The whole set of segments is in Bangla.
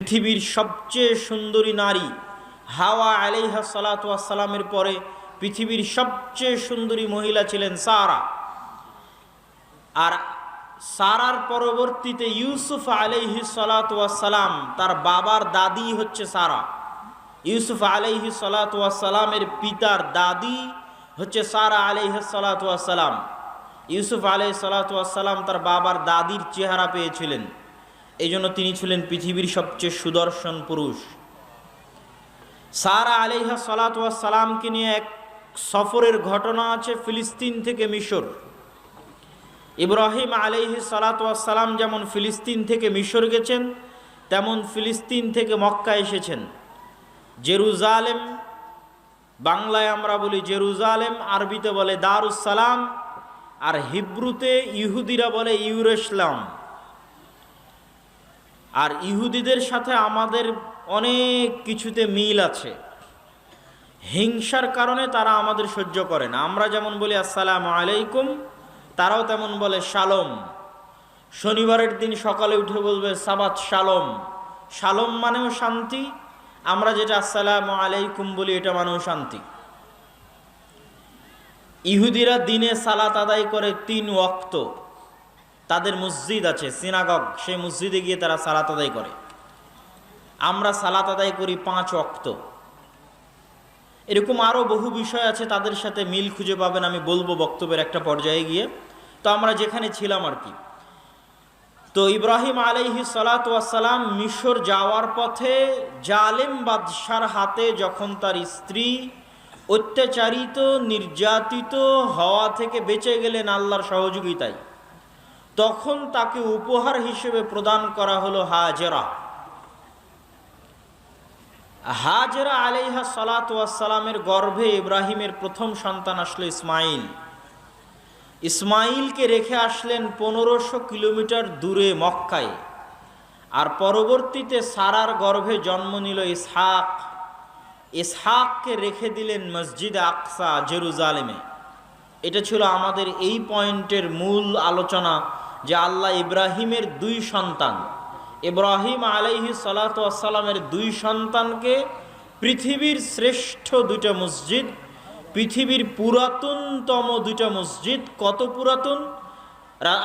পৃথিবীর সবচেয়ে সুন্দরী নারী হাওয়া আলাইহা সালাতু ওয়াস সালামের পরে পৃথিবীর সবচেয়ে সুন্দরী মহিলা ছিলেন সারা। আর সারার পরবর্তীতে ইউসুফ আলাইহি সালাতু ওয়াস সালাম, তার বাবার দাদি হচ্ছে সারা। ইউসুফ আলাইহি সালাতু ওয়াস সালামের পিতার দাদি হচ্ছে সারা আলাইহি সালাতু ওয়াস সালাম। ইউসুফ আলাইহি সালাতু ওয়াস সালাম তার বাবার দাদির চেহারা পেয়েছিলেন, এই জন্য তিনি ছিলেন পৃথিবীর সবচেয়ে সুদর্শন পুরুষ। সারা আলাইহা সালাতু ওয়াস সালামকে নিয়ে এক সফরের ঘটনা আছে ফিলিস্তিন থেকে মিশর। ইব্রাহিম আলাইহি সালাতু ওয়াস সালাম যেমন ফিলিস্তিন থেকে মিশর গেছেন, তেমন ফিলিস্তিন থেকে মক্কা এসেছেন। জেরুজালেম, বাংলায় আমরা বলি জেরুজালেম, আরবিতে বলে দারুস সালাম, আর হিব্রুতে ইহুদিরা বলে ইউরুশলাম। আর ইহুদিদের সাথে আমাদের অনেক কিছুতে মিল আছে। হিংসার কারণে তারা আমাদের সহ্য করে না। আমরা যেমন বলি আসসালামু আলাইকুম, তারাও তেমন বলে শালম। শনিবারের দিন সকালে উঠে বলবে সাবাত শালম। শালম মানেও শান্তি, আমরা যেটা আসসালামু আলাইকুম বলি এটা মানেও শান্তি। ইহুদিরা দিনে সালাত আদায় করে 3 ওয়াক্ত, তাদের মসজিদ আছে সিনাগগ, সেই মসজিদে গিয়ে তারা সালাত আদায় করে। আমরা সালাত আদায় করি 5 ওয়াক্ত। এরকম আরও বহু বিষয় আছে, তাদের সাথে মিল খুঁজে পাবেন, আমি বলবো বক্তব্যের একটা পর্যায়ে গিয়ে। তো আমরা যেখানে ছিলাম আর কি, তো ইব্রাহিম আলাইহি সালাতু ওয়াস সালাম মিশর যাওয়ার পথে জালেম বাদশার হাতে যখন তার স্ত্রী অত্যাচারিত নির্যাতিত হওয়া থেকে বেঁচে গেলেন আল্লাহর সহযোগিতায়, তখন তাকে উপহার হিসেবে প্রদান করা হলো হাজেরা। হাজেরা আলাইহা সালাতু ওয়াস সালামের গর্ভে ইব্রাহিমের প্রথম সন্তান আসলো ইসমাইল। ইসমাইলকে রেখে আসলেন 1500 কিলোমিটার দূরে মক্কায়। আর পরবর্তীতে সারার গর্ভে জন্ম নিল ইসহাক। ইসহাককে রেখে দিলেন মসজিদে আকসা জেরুজালেমে। এটা ছিল আমাদের এই পয়েন্টের মূল আলোচনা, যে আল্লাহ ইব্রাহিমের 2 সন্তান, ইব্রাহিম আলাইহি সালাতু ওয়াস সালামের 2 সন্তানকে পৃথিবীর শ্রেষ্ঠ 2টা মসজিদ, পৃথিবীর পুরাতনতম 2টা মসজিদ। কত পুরাতন!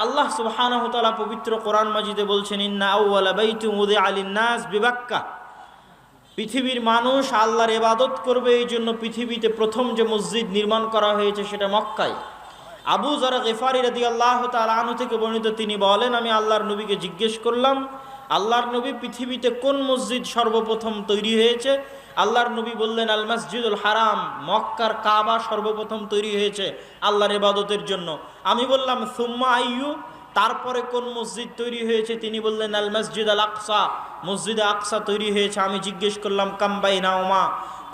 আল্লাহ সুবহানাহু ওয়া তাআলা পবিত্র কোরআন মাজিদে বলছেন, ইন্না আউওয়ালা বাইতুন উযিআ লিন-নাস বিবাক্কা। পৃথিবীর মানুষ আল্লাহর ইবাদত করবে, এই জন্য পৃথিবীতে প্রথম যে মসজিদ নির্মাণ করা হয়েছে সেটা মক্কায়। আবু যর গিফারি রাদিয়াল্লাহু তাআলা আনহু থেকে বর্ণিত, তিনি বলেন, আমি আল্লাহর নবীকে জিজ্ঞেস করলাম, আল্লাহর নবী, পৃথিবীতে কোন মসজিদ সর্বপ্রথম তৈরি হয়েছে? আল্লাহর নবী বললেন, আল মসজিদুল হারাম, মক্কার কাবা সর্বপ্রথম তৈরি হয়েছে আল্লাহর ইবাদতের জন্য। আমি বললাম, সুম্মা আইয়ু, তারপরে কোন মসজিদ তৈরি হয়েছে? তিনি বললেন, আল মসজিদ আল আকসা, মসজিদে আকসা তৈরি হয়েছে। আমি জিজ্ঞেস করলাম, কাম বাইনাহুমা,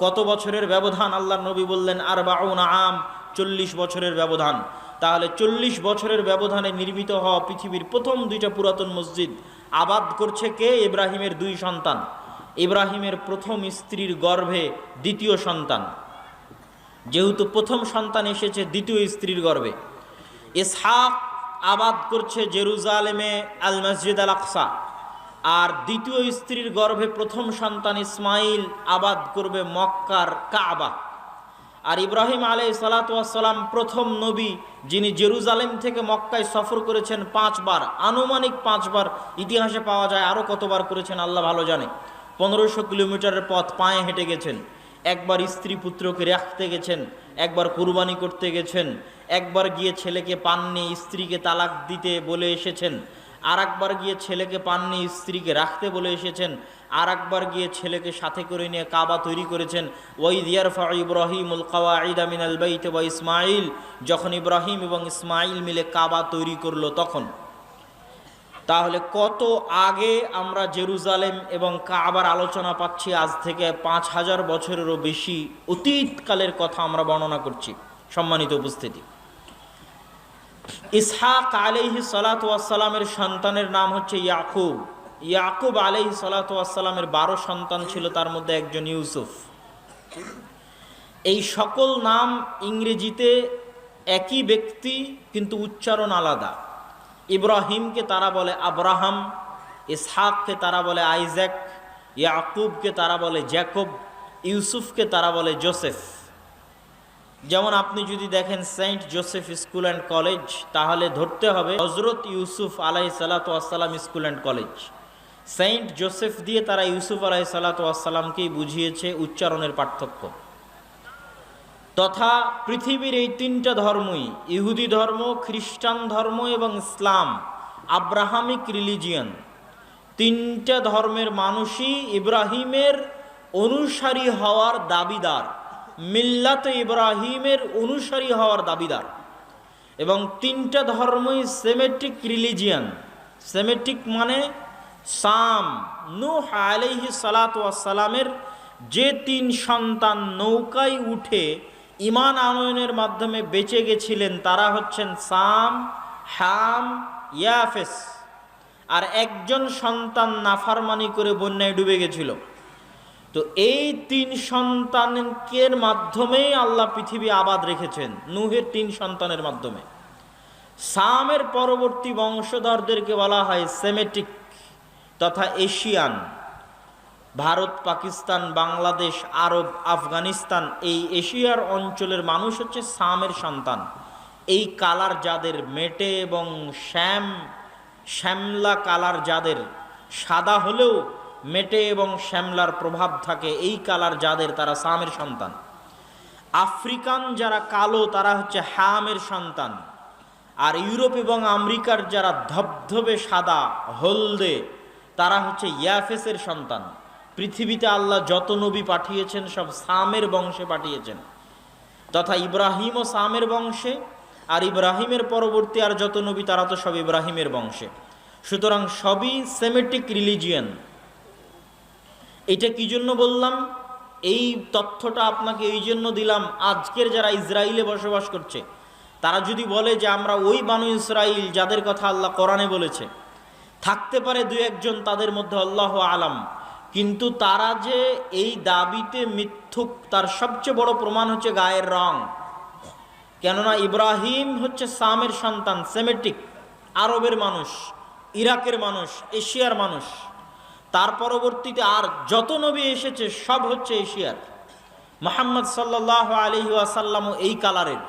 কত বছরের ব্যবধান? আল্লাহর নবী বললেন, আরবাউনা আম, 40 বছরের ব্যবধান। তাহলে 40 বছরের ব্যবধানে নির্মিত হওয়া পৃথিবীর প্রথম 2টা পুরাতন মসজিদ আবাদ করছে কে? ইব্রাহিমের 2 সন্তান, ইব্রাহিমের প্রথম স্ত্রীর গর্ভে 2য় সন্তান। যেহেতু প্রথম সন্তান এসেছে 2য় স্ত্রীর গর্ভে, ইসহাক আবাদ করছে জেরুজালেমে আল মসজিদ আল আকসা, আর 2য় স্ত্রীর গর্ভে প্রথম সন্তান ইসমাইল আবাদ করবে মক্কার কাবা। আর ইব্রাহিম আলাইহিস সালাতু ওয়াস সালাম প্রথম নবী, যিনি জেরুজালেম থেকে মক্কায় সফর করেছেন 5 বার, আনুমানিক 5 বার, ইতিহাসে পাওয়া যায় আরও কতবার করেছেন আল্লাহ ভালো জানে। 1500 কিলোমিটারের পথ পায়ে হেঁটে গেছেন। একবার স্ত্রী পুত্রকে রাখতে গেছেন, একবার কুরবানি করতে গেছেন, একবার গিয়ে ছেলেকে পাননি, স্ত্রীকে তালাক দিতে বলে এসেছেন, আর একবার গিয়ে ছেলেকে পাননি, স্ত্রীকে রাখতে বলে এসেছেন, আর একবার গিয়ে ছেলেকে সাথে করে নিয়ে কাবা তৈরি করেছেন। ওয়াইদ ইয়ারফাউ ইব্রাহিমুল কাওয়াইদা মিনাল বাইত ওয়া ইসমাইল, যখন ইব্রাহিম এবং ইসমাইল মিলে কাবা তৈরি করলো তখন। তাহলে কত আগে আমরা জেরুজালেম এবং কাবার আলোচনা পাচ্ছি, আজ থেকে 5000 বছরেরও বেশি অতীতকালের কথা আমরা বর্ণনা করছি। সম্মানিত উপস্থিতি, ইসহাক আলাইহিস সালাতু ওয়াস সালামের সন্তানের নাম হচ্ছে ইয়াকুব। ইয়াকুব আলাইহিস সালাতু ওয়াস সালামের 12 সন্তান ছিল, তার মধ্যে একজন ইউসুফ। এই সকল নাম ইংরেজিতে একই ব্যক্তি, কিন্তু উচ্চারণ আলাদা। ইব্রাহিমকে তারা বলে আব্রাহাম, ইসহাককে তারা বলে আইজ্যাক, ইয়াকুবকে তারা বলে জ্যাকব, ইউসুফকে তারা বলে জোসেফ। যেমন আপনি যদি দেখেন saint Joseph school and college, তাহলে ধরতে হবে হজরত ইউসুফ আলাইহিসসালাতু ওয়াসসালাম school and college. Saint Joseph দিয়ে তারা ইউসুফ আলাইহিসসালাতু ওয়াসসালামকেই বুঝিয়েছে উচ্চারণের পার্থক্য। তথা পৃথিবীর এই তিনটা ধর্মই, ইহুদি ধর্ম, খ্রিস্টান ধর্ম এবং ইসলাম, আব্রাহামিক রিলিজিয়ন, তিনটা ধর্মের মানুষই ইব্রাহিমের অনুসারী হওয়ার দাবিদার, মিল্লাতে ইব্রাহিমের অনুসারী হওয়ার দাবিদার। এবং তিনটা ধর্মই সেমেটিক রিলিজিয়ন। সেমেটিক মানে সাম, নূহ আলাইহিস সালাতু ওয়াস সালামের যে তিন সন্তান নৌকায় উঠে ঈমান আনয়নের মাধ্যমে বেঁচে গেছিলেন তারা হচ্ছেন সাম, হাম, ইয়াফেস। আর একজন সন্তান নাফরমানি করে বন্যায় ডুবে গেছিল। তো এই তিন সন্তানের মাধ্যমেই আল্লাহ পৃথিবী আবাদ রেখেছেন, নূহের তিন সন্তানের মাধ্যমে। সামের পরবর্তী বংশধরদেরকে বলা হয় সেমেটিক তথা এশিয়ান। ভারত, পাকিস্তান, বাংলাদেশ, আরব, আফগানিস্তান, এই এশিয়ার অঞ্চলের মানুষ হচ্ছে সামের সন্তান। এই কালার যাদের, মেটে এবং শ্যামলা কালার যাদের, সাদা হলেও মেটে এবং শ্যামলার প্রভাব থাকে, এই কালার যাদের, তারা সামের সন্তান। আফ্রিকান যারা কালো তারা হচ্ছে হামের সন্তান। আর ইউরোপ এবং আমেরিকার যারা ধবধবে সাদা, হলদে, তারা হচ্ছে ইয়াফেসের সন্তান। পৃথিবীতে আল্লাহ যত নবী পাঠিয়েছেন সব সামের বংশে পাঠিয়েছেন। তথা ইব্রাহিমও সামের বংশে, আর ইব্রাহিমের পরবর্তী আর যত নবী তারা তো সব ইব্রাহিমের বংশে। সুতরাং সবই সেমেটিক রিলিজিয়ন। এটা কি জন্য বললাম? এই তথ্যটা আপনাকে এই জন্য দিলাম, আজকের যারা ইসরায়েলে বসবাস করছে তারা যদি বলে যে আমরা ওই বানু ইসরাইল যাদের কথা আল্লাহ কোরআনে বলেছে, থাকতে পারে দু একজন তাদের মধ্যে, আল্লাহ আলাম, কিন্তু তারা যে এই দাবিতে মিথ্যুক তার সবচেয়ে বড় প্রমাণ হচ্ছে গায়ের রং। কেননা ইব্রাহিম হচ্ছে সামের সন্তান, সেমেটিক, আরবের মানুষ, ইরাকের মানুষ, এশিয়ার মানুষ। তার পরবর্তীতে আর যত নবী এসেছে সব হচ্ছে এশিয়ার। মুহাম্মদ সাল্লাল্লাহু আলাইহি ওয়াসাল্লামও এই কালারের,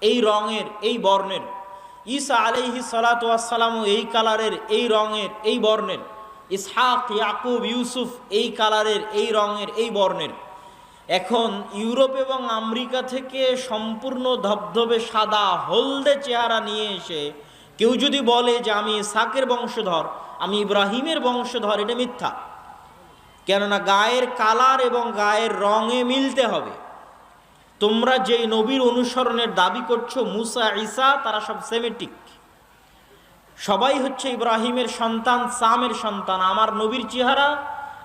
এই রঙের, এই বর্ণের। ঈসা আলাইহিস সালাতু ওয়াস সালামও এই কালারের, এই রঙের, এই বর্ণের। ইসহাক, ইয়াকুব, ইউসুফ এই কালারের, এই রঙের, এই বর্ণের। এখন ইউরোপ এবং আমেরিকা থেকে সম্পূর্ণ ধবধবে সাদা হলদে চেহারা নিয়ে এসে কেউ যদি বলে যে আমি ইসহাকের বংশধর, আমি ইব্রাহিমের বংশধর, এটা মিথ্যা। কেননা গায়ের কালার এবং গায়ের রঙে মিলতে হবে। তোমরা যে নবীর অনুসরণের দাবি করছো, মুসা, ঈসা, তারা সব সেমেটিক, সবাই হচ্ছে ইব্রাহিমের সন্তান, সামের সন্তান। আমার নবীর চেহারা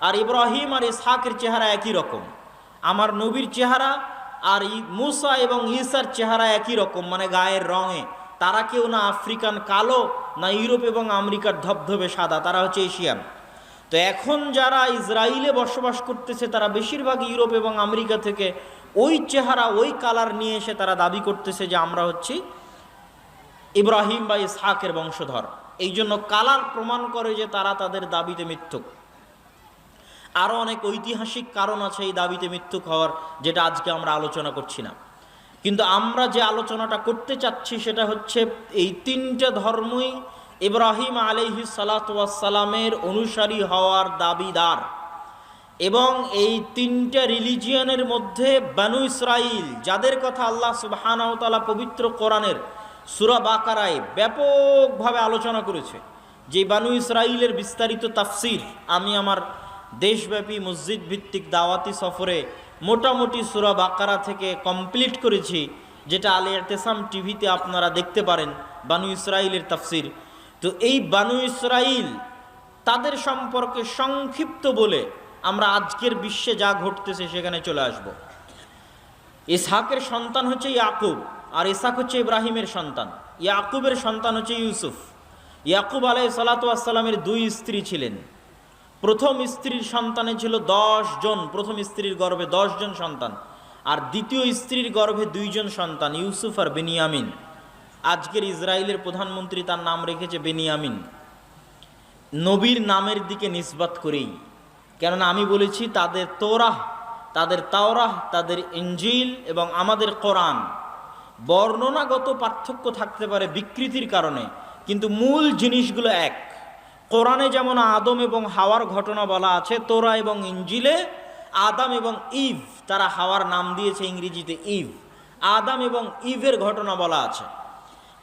আর ইব্রাহিম আর ইসহাকের চেহারা একই রকম। আমার নবীর চেহারা আর মুসা এবং ঈসার চেহারা একই রকম, মানে গায়ের রঙে। তারা কেউ না আফ্রিকান কালো, না ইউরোপ এবং আমেরিকার ধবধবে সাদা, তারা হচ্ছে এশিয়ান। তো এখন যারা ইসরায়েলে বসবাস করতেছে তারা বেশিরভাগ ইউরোপ এবং আমেরিকা থেকে ওই চেহারা, ওই কালার নিয়ে এসে তারা দাবি করতেছে যে আমরা হচ্ছি ইব্রাহিম বা ইসহাকের বংশধর। এই জন্য কালার প্রমাণ করে যে তারা তাদের দাবিতে মিথ্যুক। আরও অনেক ঐতিহাসিক কারণ আছে এই দাবিতে মিথ্যুক হওয়ার, যেটা আজকে আমরা আলোচনা করছি না। কিন্তু আমরা যে আলোচনাটা করতে চাচ্ছি সেটা হচ্ছে এই তিনটা ধর্মই ইব্রাহিম আলাইহিস সালাতু ওয়াস সালামের অনুসারী হওয়ার দাবিদার। এবং এই তিনটা রিলিজিয়নের মধ্যে বানু ইসরাইল যাদের কথা আল্লাহ সুবহানাহু ওয়া তাআলা পবিত্র কোরআনের সূরা বাকারায় ব্যাপকভাবে আলোচনা করেছে, যে বানু ইসরাইলের বিস্তারিত তাফসির আমি আমার দেশব্যাপী মসজিদ ভিত্তিক দাওয়াতি সফরে মোটামুটি সূরা বাকারা থেকে কমপ্লিট করেছি, যেটা আলে ইতিসাম টিভিতে আপনারা দেখতে পারেন, বানু ইসরাইলের তাফসির। তো এই বানু ইসরাইল তাদের সম্পর্কে সংক্ষিপ্ত বলে আমরা আজকের বিশ্বে যা ঘটতেছে সেখানে চলে আসব। ইসহাকের সন্তান হচ্ছে ইয়াকুব, আর ইসহাক হচ্ছে ইব্রাহিমের সন্তান। ইয়াকুবের সন্তান হচ্ছে ইউসুফ। ইয়াকুব আলাইহিস সালাতু ওয়াস সালামের দুই স্ত্রী ছিলেন। প্রথম স্ত্রীর সন্তানে ছিল 10 জন, প্রথম স্ত্রীর গর্ভে 10 জন সন্তান। আর দ্বিতীয় স্ত্রীর গর্ভে 2 জন সন্তান, ইউসুফ আর বেনিয়ামিন। আজকের ইসরায়েলের প্রধানমন্ত্রী তার নাম রেখেছে বেনিয়ামিন, নবীর নামের দিকে নিসবত করেই। কেননা আমি বলেছি তাদের তোরাহ, তাদের তাওরাহ, তাদের ইনজিল এবং আমাদের কোরআন বর্ণনাগত পার্থক্য থাকতে পারে বিকৃতির কারণে, কিন্তু মূল জিনিসগুলো এক। কোরআনে যেমন আদম এবং হাওয়ার ঘটনা বলা আছে, তোরা এবং ইনজিলে আদম এবং ইভ, তারা হাওয়ার নাম দিয়েছে ইংরেজিতে ইভ, আদম এবং ইভের ঘটনা বলা আছে।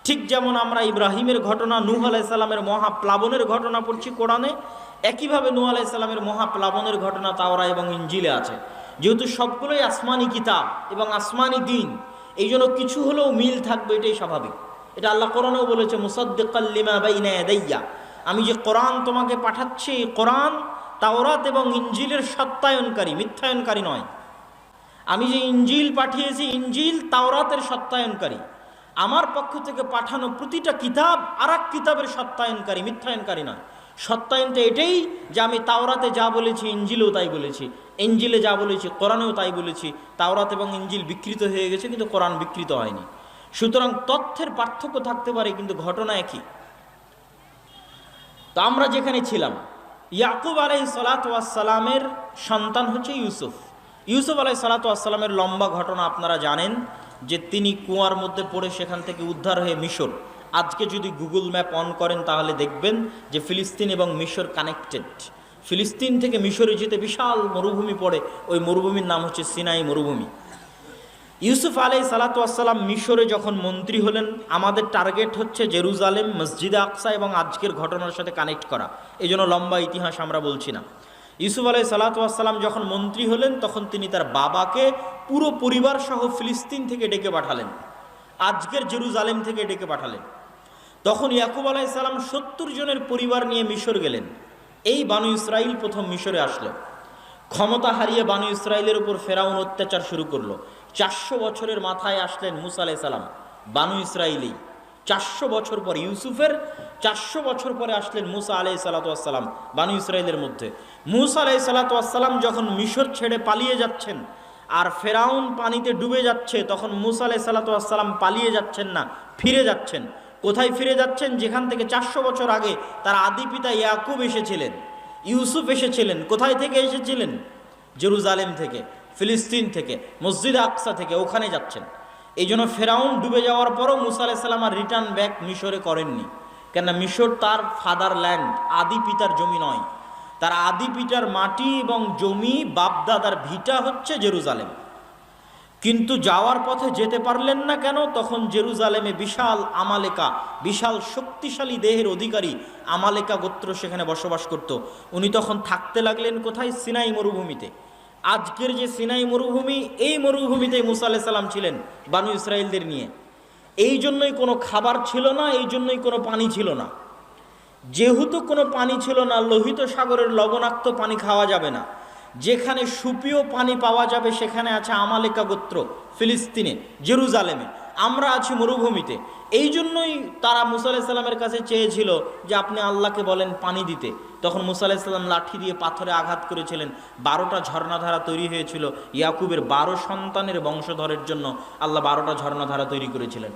ঠিক যেমন আমরা ইব্রাহিমের ঘটনা, নূহ আলাইসাল্লামের মহাপ্লাবনের ঘটনা পড়ছি কোরআনে, একইভাবে নূহ আলাইসাল্লামের মহাপ্লাবনের ঘটনা তাওরা এবং ইনজিলে আছে। যেহেতু সবগুলোই আসমানি কিতাব এবং আসমানি দিন, এই জন্য কিছু হলেও মিল থাকবে, এটাই স্বাভাবিক। এটা আল্লাহ কোরআনেও বলেছে, মুসাদ্দিকাল লিমা বাইনা ইয়াদাইয়া, আমি যে কোরআন তোমাকে পাঠাচ্ছি, এই কোরআন তাওরাত এবং ইনজিলের সত্যায়নকারী, মিথ্যায়নকারী নয়। আমি যে ইনজিল পাঠিয়েছি, ইনজিল তাওরাতের সত্যায়নকারী। আমার পক্ষ থেকে পাঠানো প্রতিটা কিতাব আর এক কিতাবের সত্যায়নকারী, মিথ্যায়নকারী নয়। সত্যায়নটা এটাই যে আমি তাওরাতে যা বলেছি ইনজিলেও তাই বলেছি, ইনজিলে যা বলেছি কোরআনেও তাই বলেছি। তাওরাত এবং ইনজিল বিকৃত হয়ে গেছে, কিন্তু কোরআন বিকৃত হয়নি। সুতরাং তথ্যের পার্থক্য থাকতে পারে, কিন্তু ঘটনা একই। তো আমরা যেখানে ছিলাম, ইয়াকুব আলাইহিসসালাতু ওয়াসসালামের সন্তান হচ্ছে ইউসুফ। ইউসুফ আলাইহিসসালাতু ওয়াসসালামের লম্বা ঘটনা আপনারা জানেন, যে তিনি কুয়ার মধ্যে পড়ে সেখান থেকে উদ্ধার হয়ে মিশর। আজকে যদি গুগল ম্যাপ অন করেন তাহলে দেখবেন যে ফিলিস্তিন এবং মিশর কানেক্টেড। ফিলিস্তিন থেকে মিশরে যেতে বিশাল মরুভূমি পড়ে, ওই মরুভূমির নাম হচ্ছে সিনাই মরুভূমি। ইউসুফ আলাইহিসসালাতু ওয়াসসালাম মিশরে যখন মন্ত্রী হলেন, আমাদের টার্গেট হচ্ছে জেরুজালেম, মসজিদে আকসা এবং আজকের ঘটনার সাথে কানেক্ট করা, এই জন্য লম্বা ইতিহাস আমরা বলছি না। ইউসুফ আলাইহিসসালাতু ওয়াসসালাম যখন মন্ত্রী হলেন, তখন তিনি তার বাবাকে পুরো পরিবার সহ ফিলিস্তিন থেকে ডেকে পাঠালেন, আজকের জেরুজালেম থেকে ডেকে পাঠালেন। তখন ইয়াকুব আলাইহিসসালাম 70 জনের পরিবার নিয়ে মিশর গেলেন। এই বানু ইসরাইল প্রথম মিশরে আসলো। ক্ষমতা হারিয়ে বানু ইসরাইলের উপর ফেরাউন অত্যাচার শুরু করলো। 400 বছরের মাথায় আসলেন মুসা আলাইহিস সালাম, বানু ইসরাইলি। 400 বছর পর, ইউসুফের 400 বছর পরে আসলেন মুসা আলাইহিসসালাতু ওয়াসসালাম বানু ইসরাইলের মধ্যে। মুসা আলাইহিসসালাতু ওয়াসসালাম যখন মিশর ছেড়ে পালিয়ে যাচ্ছেন আর ফেরাউন পানিতে ডুবে যাচ্ছে, তখন মুসা আলাইহিসসালাতু ওয়াসসালাম পালিয়ে যাচ্ছেন না, ফিরে যাচ্ছেন। কোথায় ফিরে যাচ্ছেন? যেখান থেকে 400 বছর আগে তার আদি পিতা ইয়াকুব এসেছিলেন, ইউসুফ এসেছিলেন। কোথায় থেকে এসেছিলেন? জেরুজালেম থেকে, ফিলিস্তিন থেকে, মসজিদ আকসা থেকে, ওখানে যাচ্ছেন। এই জন্য ফেরাউন ডুবে যাওয়ার পরও মুসা আলাইহিস সালাম আর রিটার্ন ব্যাক মিশরে করেননি। কেননা মিশর তার ফাদার ল্যান্ড, আদি পিতার জমি নয়। তার আদি পিতার মাটি এবং জমি, বাপদাদার ভিটা হচ্ছে জেরুজালেম। কিন্তু যাওয়ার পথে যেতে পারলেন না কেন? তখন জেরুজালেমে বিশাল আমালেকা, বিশাল শক্তিশালী দেহের অধিকারী আমালেকা গোত্র সেখানে বসবাস করত। উনি তখন থাকতে লাগলেন কোথায়? সিনাই মরুভূমিতে। আজকের যে সিনাই মরুভূমি, এই মরুভূমিতেই মুসা আলাইহিস সালাম ছিলেন বানু ইসরাইলদের নিয়ে। এই জন্যই কোনো খাবার ছিল না, এই জন্যই কোনো পানি ছিল না। যেহেতু কোনো পানি ছিল না, লোহিত সাগরের লবণাক্ত পানি খাওয়া যাবে না। যেখানে সুপেয় পানি পাওয়া যাবে সেখানে আছে আমালেকা গোত্র, ফিলিস্তিনে, জেরুজালেমে। আমরা আছি মরুভূমিতে। এই জন্যই তারা মুসা আলাইহিস সালামের কাছে চেয়েছিল যে আপনি আল্লাহকে বলেন পানি দিতে। তখন মুসা আলাইহিস সালাম লাঠি দিয়ে পাথরে আঘাত করেছিলেন, 12টা ঝর্ণাধারা তৈরি হয়েছিল। ইয়াকুবের 12 সন্তানের বংশধরের জন্য আল্লাহ 12টা ঝর্ণাধারা তৈরি করেছিলেন।